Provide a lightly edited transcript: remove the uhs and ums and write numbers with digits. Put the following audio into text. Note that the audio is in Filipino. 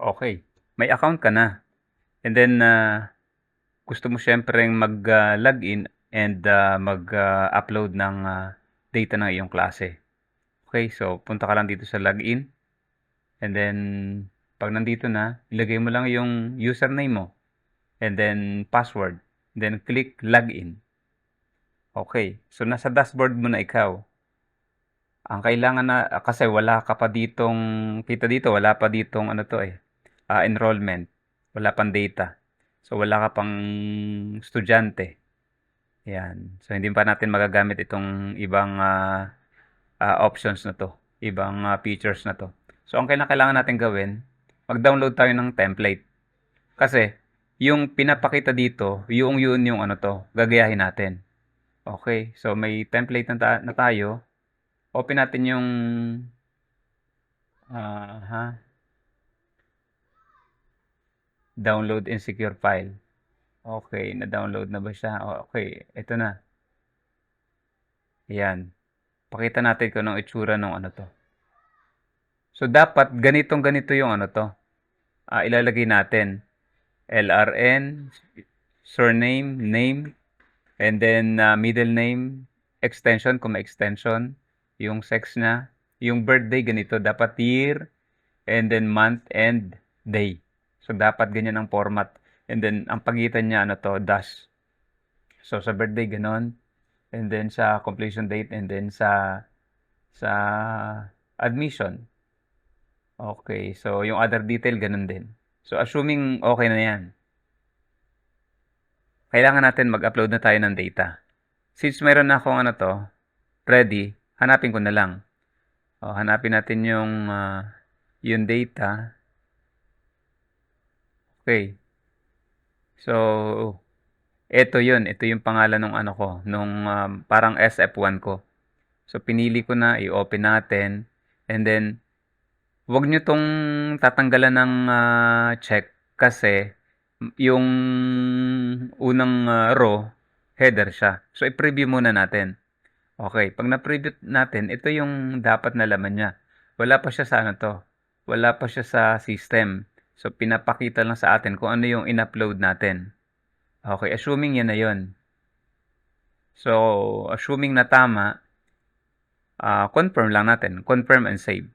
Okay, may account ka na. And then, gusto mo siyempreng mag-login and mag-upload ng data ng iyong klase. Okay, so punta ka lang dito sa login. And then, pag nandito na, ilagay mo lang yung username mo. And then, password. Then, click login. Okay, so nasa dashboard mo na ikaw. Ang kailangan na, kasi wala ka pa ditong, kita dito, wala pa ditong ano to enrollment. Wala pang data. So, wala ka pang estudyante. Yan. So, hindi pa natin magagamit itong ibang options na to. Ibang features na to. So, ang kailangan natin gawin, mag-download tayo ng template. Kasi, yung pinapakita dito, yung ano to, gagayahin natin. Okay. So, may template na tayo. Open natin yung download and secure file. Okay, na-download na ba siya? Okay, ito na. Ayan. Pakita natin kung anong itsura ng ano to. So, dapat ganito yung ano to. Ilalagay natin. LRN, surname, name, and then middle name, extension kung may extension, yung sex na, yung birthday ganito, dapat year, and then month and day. So, dapat ganyan ang format. And then, ang pagitan niya, ano to, dash. So, sa birthday, ganon. And then, sa completion date, and then sa admission. Okay, so yung other detail, ganun din. So, assuming okay na yan, kailangan natin mag-upload na tayo ng data. Since mayroon na akong ano to, ready, hanapin ko na lang. Hanapin natin yung data. Okay. So, ito yun. Ito yung pangalan ng ano ko, nung parang SF1 ko. So, pinili ko na, i-open natin. And then, wag nyo tong tatanggalan ng check kasi yung unang row, header siya. So, i-preview muna natin. Okay, pag na-preview natin, ito yung dapat na laman niya. Wala pa siya sa ano to. Wala pa siya sa system. So, pinapakita lang sa atin kung ano yung in-upload natin. Okay, assuming yan na yun. So, assuming na tama, confirm lang natin. Confirm and save.